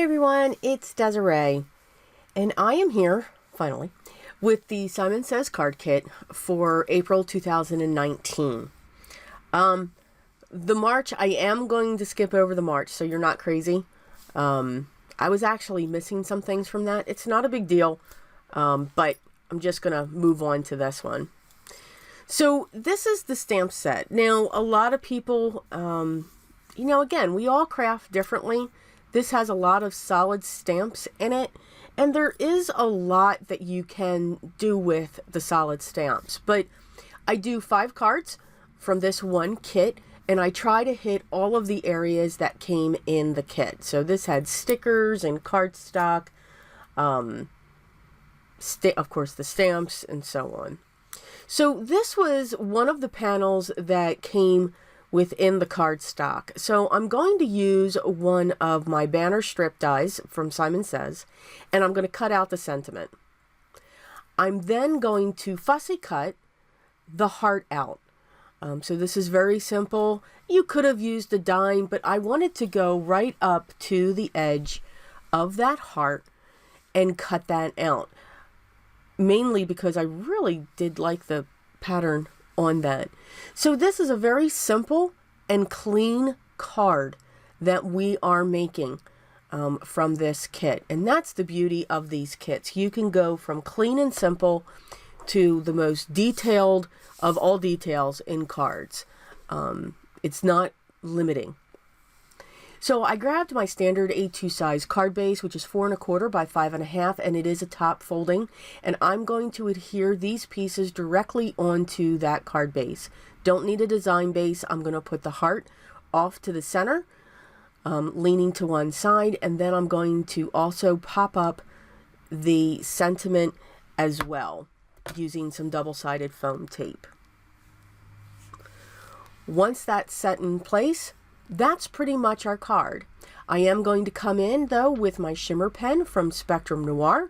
Hi everyone, it's Desiree, and I am here, finally, with the Simon Says card kit for April 2019. The March, I am going to skip over the March, so you're not crazy. I was actually missing some things from that. It's not a big deal, but I'm just going to move on to this one. So this is the stamp set. Now, a lot of people, again, we all craft differently. This has a lot of solid stamps in it, and there is a lot that you can do with the solid stamps. But I do 5 cards from this one kit, and I try to hit all of the areas that came in the kit. So this had stickers and cardstock, of course the stamps, and so on. So this was one of the panels that came within the cardstock. So I'm going to use one of my banner strip dies from Simon Says, and I'm going to cut out the sentiment. I'm then going to fussy cut the heart out. So this is very simple. You could have used a dime, but I wanted to go right up to the edge of that heart and cut that out. Mainly because I really did like the pattern on that. So this is a very simple and clean card that we are making from this kit. And that's the beauty of these kits. You can go from clean and simple to the most detailed of all details in cards. It's not limiting. So I grabbed my standard A2 size card base, which is 4 1/4 by 5 1/2, and it is a top folding. And I'm going to adhere these pieces directly onto that card base. Don't need a design base. I'm going to put the heart off to the center, leaning to one side, and then I'm going to also pop up the sentiment as well, using some double-sided foam tape. Once that's set in place, that's pretty much our card. I am going to come in, though, with my shimmer pen from Spectrum Noir,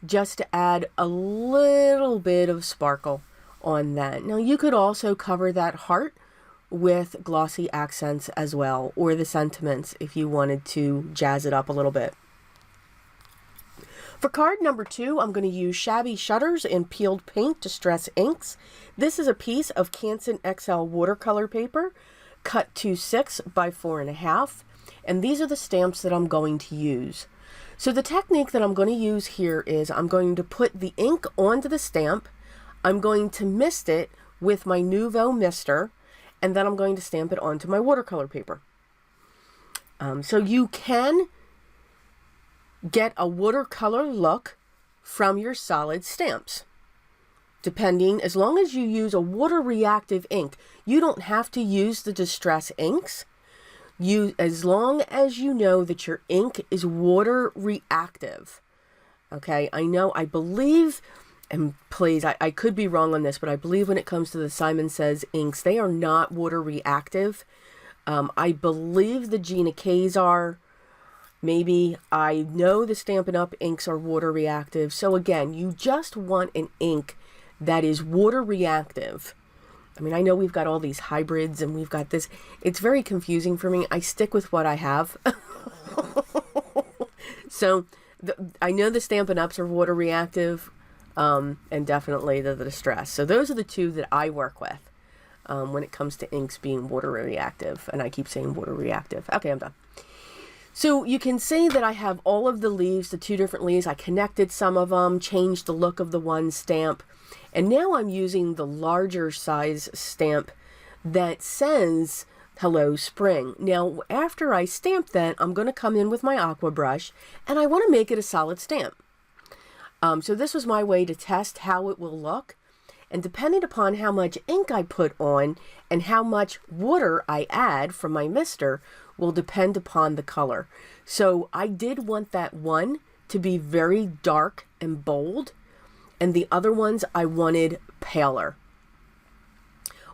just to add a little bit of sparkle on that. Now, you could also cover that heart with glossy accents as well, or the sentiments if you wanted to jazz it up a little bit. For card number 2, I'm going to use Shabby Shutters and Peeled Paint Distress Inks. This is a piece of Canson XL watercolor paper, cut to 6 by 4 1/2, and these are the stamps that I'm going to use. So the technique that I'm going to use here is I'm going to put the ink onto the stamp, I'm going to mist it with my Nouveau mister, and then I'm going to stamp it onto my watercolor paper. So you can get a watercolor look from your solid stamps. Depending, as long as you use a water reactive ink, you don't have to use the distress inks. As long as you know that your ink is water reactive. Okay, I believe, and please, I could be wrong on this, but I believe when it comes to the Simon Says inks, they are not water reactive. I believe the Gina K's are. Maybe. I know the Stampin' Up! Inks are water reactive. So again, you just want an ink that is water reactive. I mean, I know we've got all these hybrids and we've got this. It's very confusing for me. I stick with what I have. So I know the Stampin' Ups are water reactive, and definitely the Distress. So those are the two that I work with when it comes to inks being water reactive. And I keep saying water reactive. Okay, I'm done. So you can see that I have all of the leaves, the 2 different leaves. I connected some of them, changed the look of the one stamp. And now I'm using the larger size stamp that says, Hello Spring. Now, after I stamp that, I'm going to come in with my aqua brush, and I want to make it a solid stamp. So this was my way to test how it will look. And depending upon how much ink I put on and how much water I add from my mister will depend upon the color. So I did want that one to be very dark and bold, and the other ones I wanted paler.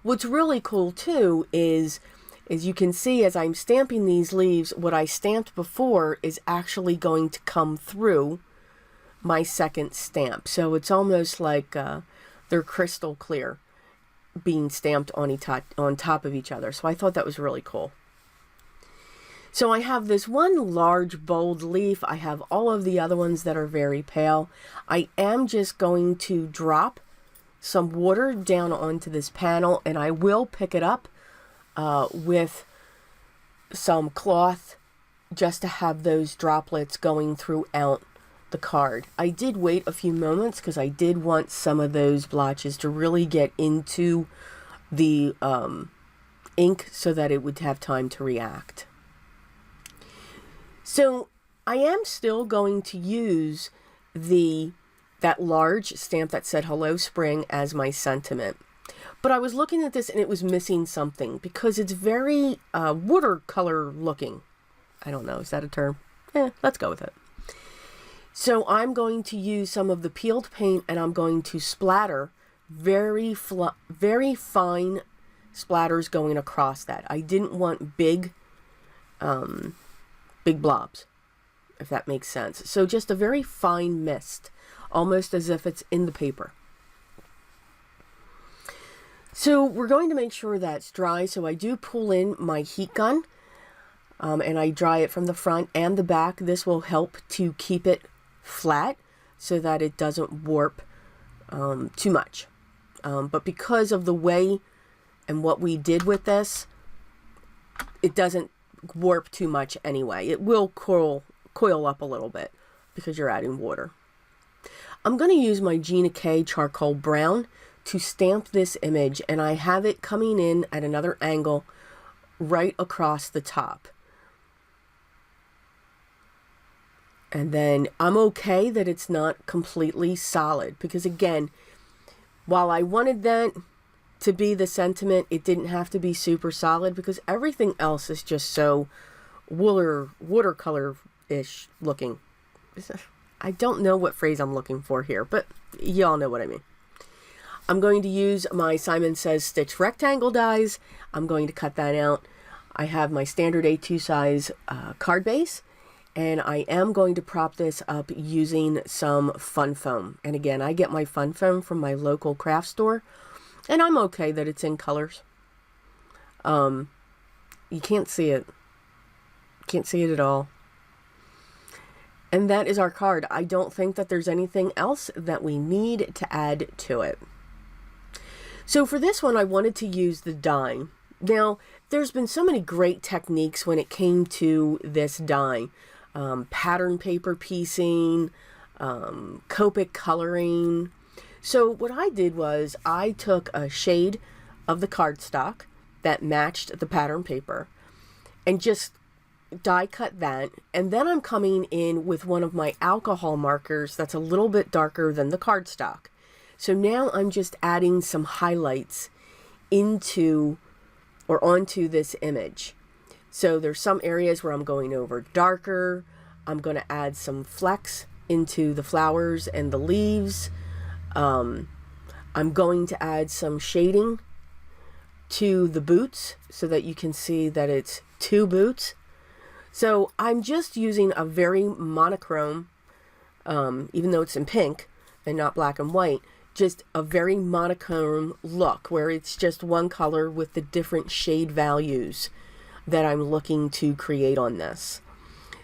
What's really cool too is you can see as I'm stamping these leaves, what I stamped before is actually going to come through my second stamp. So it's almost like they're crystal clear being stamped on top of each other. So I thought that was really cool. So I have this one large bold leaf. I have all of the other ones that are very pale. I am just going to drop some water down onto this panel, and I will pick it up with some cloth just to have those droplets going throughout the card. I did wait a few moments because I did want some of those blotches to really get into the ink so that it would have time to react. So I am still going to use that large stamp that said Hello Spring as my sentiment. But I was looking at this and it was missing something because it's very watercolor looking. I don't know, is that a term? Let's go with it. So I'm going to use some of the peeled paint and I'm going to splatter very fine splatters going across that. I didn't want big blobs, if that makes sense. So just a very fine mist, almost as if it's in the paper. So we're going to make sure that's dry. So I do pull in my heat gun and I dry it from the front and the back. This will help to keep it flat so that it doesn't warp too much. But because of the way and what we did with this, it doesn't warp too much anyway. It will coil up a little bit because you're adding water. I'm going to use my Gina K charcoal brown to stamp this image, and I have it coming in at another angle right across the top. And then I'm okay that it's not completely solid because, again, while I wanted that to be the sentiment, it didn't have to be super solid because everything else is just so watercolor-ish looking. I don't know what phrase I'm looking for here, but y'all know what I mean. I'm going to use my Simon Says Stitch rectangle dies. I'm going to cut that out. I have my standard A2 size card base, and I am going to prop this up using some fun foam. And again, I get my fun foam from my local craft store, and I'm okay that it's in colors. You can't see it. Can't see it at all. And that is our card. I don't think that there's anything else that we need to add to it. So for this one, I wanted to use the die. Now, there's been so many great techniques when it came to this die. Pattern paper piecing, Copic coloring. So what I did was I took a shade of the cardstock that matched the pattern paper and just die cut that, and then I'm coming in with one of my alcohol markers that's a little bit darker than the cardstock. So now I'm just adding some highlights into or onto this image. So there's some areas where I'm going over darker. I'm going to add some flecks into the flowers and the leaves. I'm going to add some shading to the boots so that you can see that it's two boots. So I'm just using a very monochrome, even though it's in pink and not black and white, just a very monochrome look where it's just one color with the different shade values that I'm looking to create on this.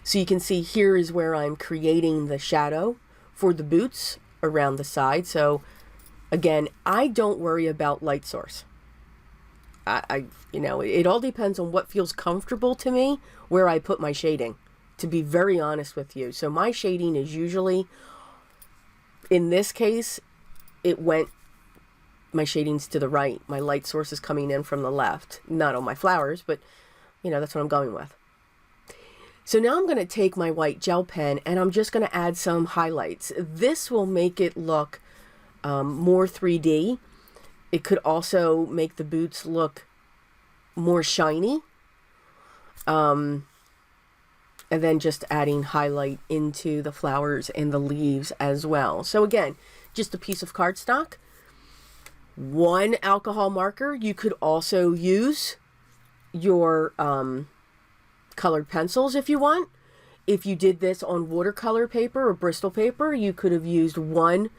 So you can see here is where I'm creating the shadow for the boots around the side. So again, I don't worry about light source. You know, it all depends on what feels comfortable to me, where I put my shading, to be very honest with you. So my shading is usually, in this case, my shading's to the right. My light source is coming in from the left. Not on my flowers, but, you know, that's what I'm going with. So now I'm going to take my white gel pen and I'm just going to add some highlights. This will make it look more 3D. It could also make the boots look more shiny. And then just adding highlight into the flowers and the leaves as well. So again, just a piece of cardstock, one alcohol marker. You could also use your colored pencils if you want. If you did this on watercolor paper or Bristol paper, you could have used one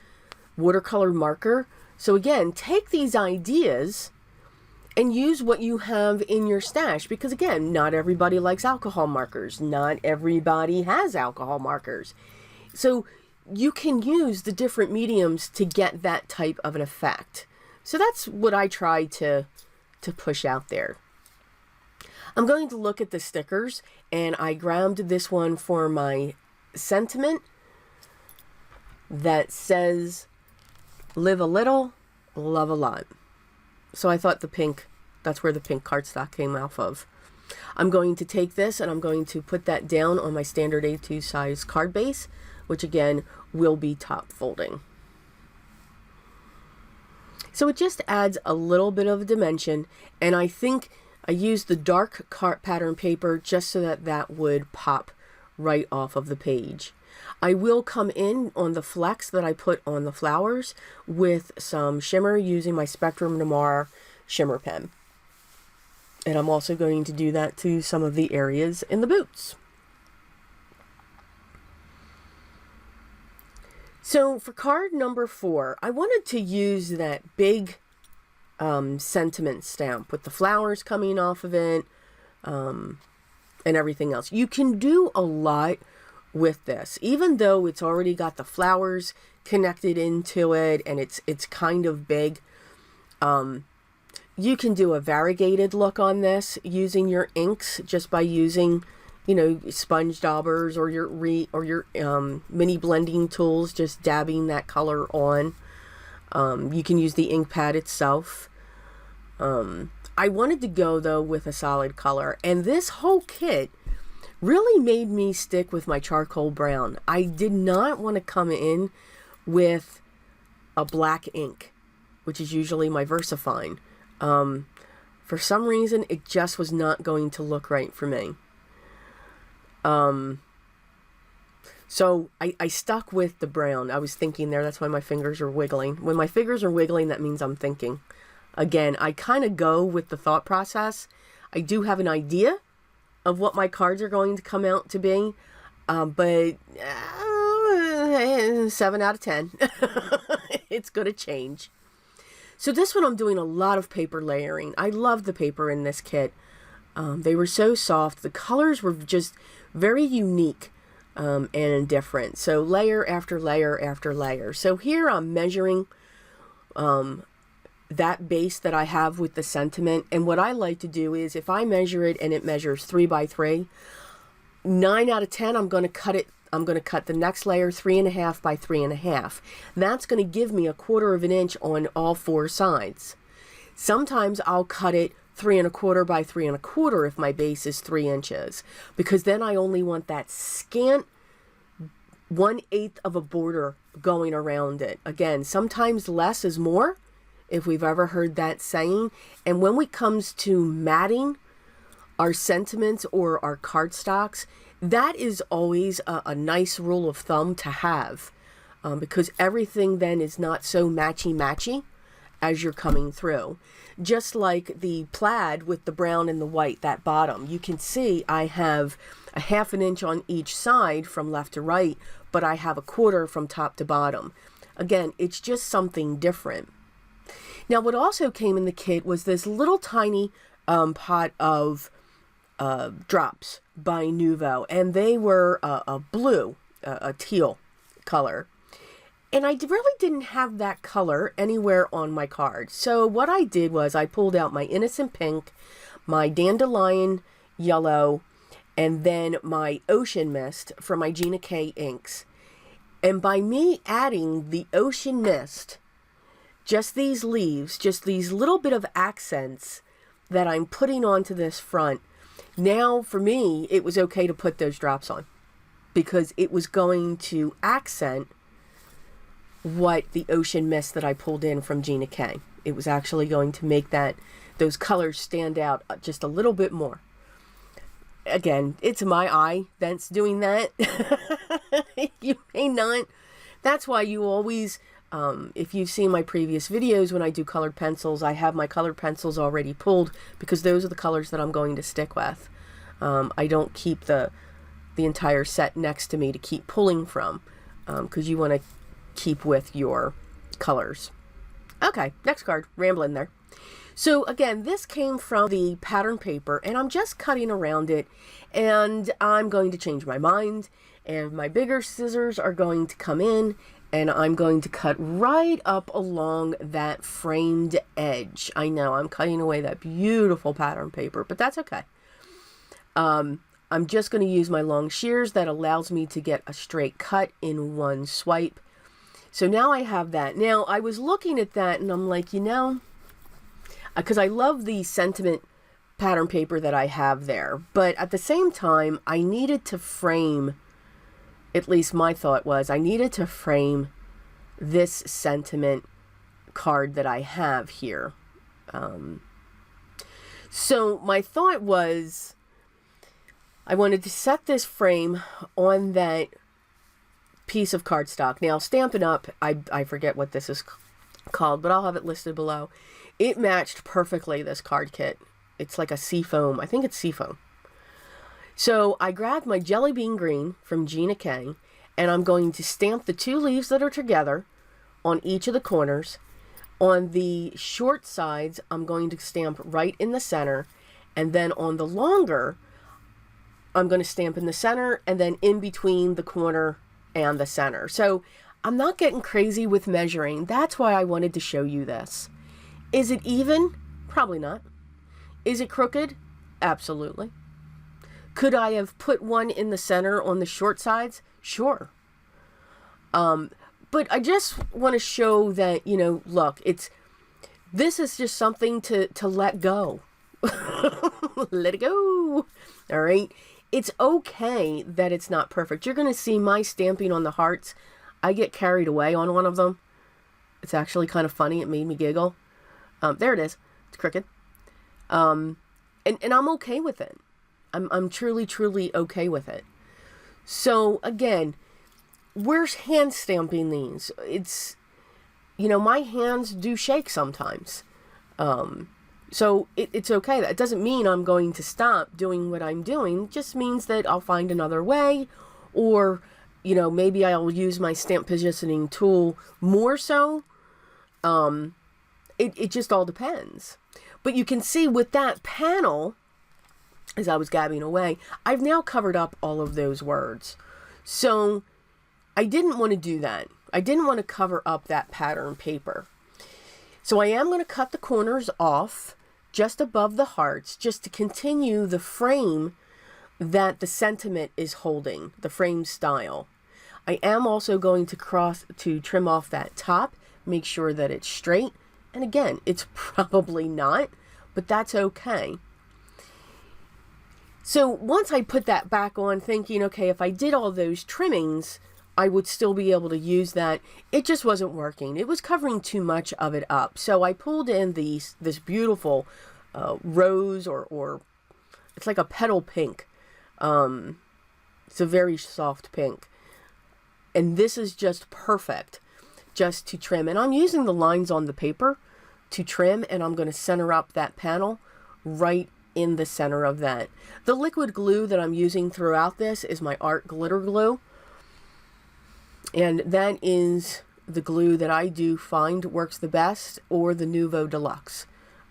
watercolor marker. So again, take these ideas and use what you have in your stash, because again, not everybody likes alcohol markers. Not everybody has alcohol markers. So you can use the different mediums to get that type of an effect. So that's what I try to push out there. I'm going to look at the stickers, and I grabbed this one for my sentiment that says, live a little, love a lot. So I thought the pink, that's where the pink cardstock came off of. I'm going to take this and I'm going to put that down on my standard A2 size card base, which again will be top folding. So it just adds a little bit of a dimension, and I think I used the dark pattern paper just so that that would pop right off of the page. I will come in on the flecks that I put on the flowers with some shimmer using my Spectrum Noir shimmer pen. And I'm also going to do that to some of the areas in the boots. So for card number 4, I wanted to use that big sentiment stamp with the flowers coming off of it and everything else. You can do a lot with this, even though it's already got the flowers connected into it and it's kind of big. You can do a variegated look on this using your inks, just by using, you know, sponge daubers or your mini blending tools, just dabbing that color on. You can use the ink pad itself. I wanted to go though with a solid color, and this whole kit really made me stick with my charcoal brown. I did not want to come in with a black ink, which is usually my VersaFine. For some reason, it just was not going to look right for me. So I stuck with the brown. I was thinking there, that's why my fingers are wiggling. When my fingers are wiggling, that means I'm thinking. Again, I kind of go with the thought process. I do have an idea of what my cards are going to come out to be, but 7 out of 10. It's going to change. So this one I'm doing a lot of paper layering. I love the paper in this kit. They were so soft. The colors were just very unique and different. So layer after layer after layer. So here I'm measuring that base that I have with the sentiment. And what I like to do is, if I measure it and it measures 3 by 3, 9 out of 10, I'm going to cut it. I'm going to cut the next layer 3.5 by 3.5. That's going to give me 1/4 of an inch on all 4 sides. Sometimes I'll cut it 3.25 by 3.25 if my base is 3 inches, because then I only want that scant 1/8 of a border going around it. Again, sometimes less is more, if we've ever heard that saying. And when it comes to matting our sentiments or our cardstocks, that is always a nice rule of thumb to have, because everything then is not so matchy-matchy as you're coming through. Just like the plaid with the brown and the white, that bottom, you can see I have 1/2 inch on each side from left to right, but I have 1/4 from top to bottom. Again, it's just something different. Now, what also came in the kit was this little tiny pot of drops by Nuvo, and they were a blue, a teal color. And I really didn't have that color anywhere on my card. So what I did was I pulled out my Innocent Pink, my Dandelion Yellow, and then my Ocean Mist from my Gina K inks. And by me adding the Ocean Mist, just these leaves, just these little bit of accents that I'm putting onto this front, now for me, it was okay to put those drops on, because it was going to accent what the Ocean Mist that I pulled in from Gina K. It was actually going to make those colors stand out just a little bit more. Again, it's my eye that's doing that. You may not. That's why you always, if you've seen my previous videos when I do colored pencils, I have my colored pencils already pulled, because those are the colors that I'm going to stick with. I don't keep the entire set next to me to keep pulling from, because you want to keep with your colors. Okay, next card. Rambling there. So again, this came from the pattern paper, and I'm just cutting around it, and I'm going to change my mind, and my bigger scissors are going to come in, and I'm going to cut right up along that framed edge. I know I'm cutting away that beautiful pattern paper, but that's okay. I'm just going to use my long shears that allows me to get a straight cut in one swipe. So now I have that. Now I was looking at that and I'm like, you know, because I love the sentiment pattern paper that I have there, but at the same time I needed to frame, at least my thought was, I needed to frame this sentiment card that I have here. So my thought was, I wanted to set this frame on that piece of cardstock. Now, Stampin' Up, I forget what this is called, but I'll have it listed below. It matched perfectly, this card kit. It's like a seafoam. I think it's seafoam. So I grabbed my Jelly Bean Green from Gina K, and I'm going to stamp the two leaves that are together on each of the corners. On the short sides, I'm going to stamp right in the center, and then on the longer, I'm going to stamp in the center and then in between the corner and the center. So I'm not getting crazy with measuring. That's why I wanted to show you this. Is it even? Probably not. Is it crooked? Absolutely. Could I have put one in the center on the short sides? Sure. But I just want to show that, you know, look, this is just something to let go. Let it go. All right. It's okay that it's not perfect. You're going to see my stamping on the hearts. I get carried away on one of them. It's actually kind of funny. It made me giggle. There it is. It's crooked. And I'm okay with it. I'm truly, truly okay with it. So again, we're hand stamping these. It's, you know, my hands do shake sometimes. So it's okay. That doesn't mean I'm going to stop doing what I'm doing. It just means that I'll find another way, or, you know, maybe I'll use my stamp positioning tool more so. It just all depends. But you can see with that panel, as I was gabbing away, I've now covered up all of those words. So I didn't want to do that. I didn't want to cover up that pattern paper. So I am going to cut the corners off just above the hearts, just to continue the frame that the sentiment is holding, the frame style. I am also going to trim off that top, make sure that it's straight. And again, it's probably not, but that's okay. So once I put that back on, thinking, okay, if I did all those trimmings, I would still be able to use that. It just wasn't working. It was covering too much of it up. So I pulled in this beautiful rose, or it's like a petal pink. It's a very soft pink. And this is just perfect just to trim. And I'm using the lines on the paper to trim, and I'm going to center up that panel right in the center of that. The liquid glue that I'm using throughout this is my Art Glitter Glue. And that is the glue that I do find works the best, or the Nouveau Deluxe.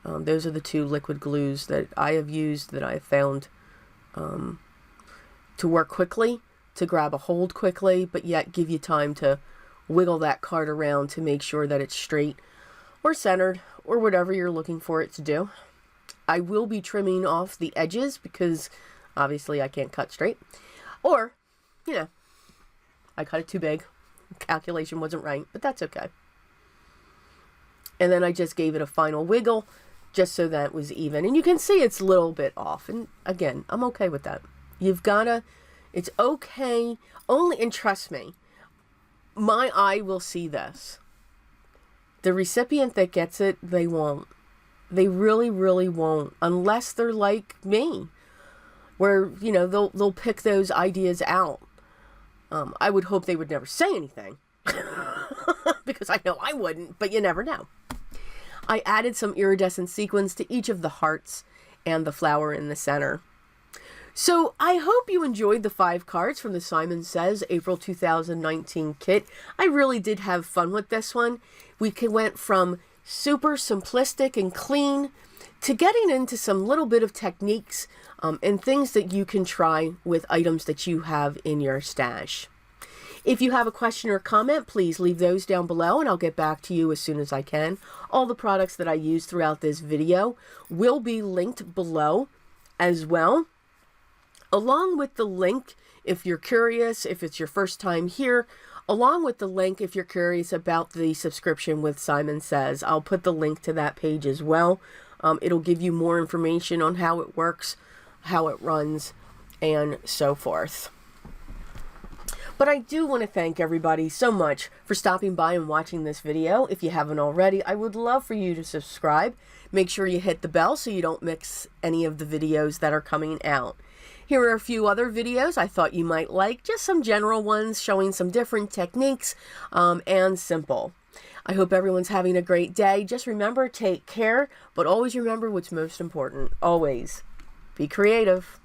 Those are the two liquid glues that I have used, that I have found to work quickly, to grab a hold quickly, but yet give you time to wiggle that card around to make sure that it's straight or centered or whatever you're looking for it to do. I will be trimming off the edges because obviously I can't cut straight. Or, you know, I cut it too big. Calculation wasn't right, but that's okay. And then I just gave it a final wiggle just so that it was even. And you can see it's a little bit off. And again, I'm okay with that. It's okay. Only, and trust me, my eye will see this. The recipient that gets it, they won't. They really, really won't. Unless they're like me, where, you know, they'll pick those ideas out. I would hope they would never say anything because I know I wouldn't, but you never know. I added some iridescent sequins to each of the hearts and the flower in the center. So I hope you enjoyed the 5 cards from the Simon Says April 2019 kit. I really did have fun with this one. We went from super simplistic and clean, to getting into some little bit of techniques and things that you can try with items that you have in your stash. If you have a question or comment, please leave those down below and I'll get back to you as soon as I can. All the products that I use throughout this video will be linked below as well, along with the link if you're curious, if it's your first time here, along with the link if you're curious about the subscription with Simon Says. I'll put the link to that page as well. It'll give you more information on how it works, how it runs, and so forth. But I do want to thank everybody so much for stopping by and watching this video. If you haven't already, I would love for you to subscribe. Make sure you hit the bell so you don't miss any of the videos that are coming out. Here are a few other videos I thought you might like, just some general ones showing some different techniques and simple. I hope everyone's having a great day. Just remember, take care, but always remember what's most important. Always be creative.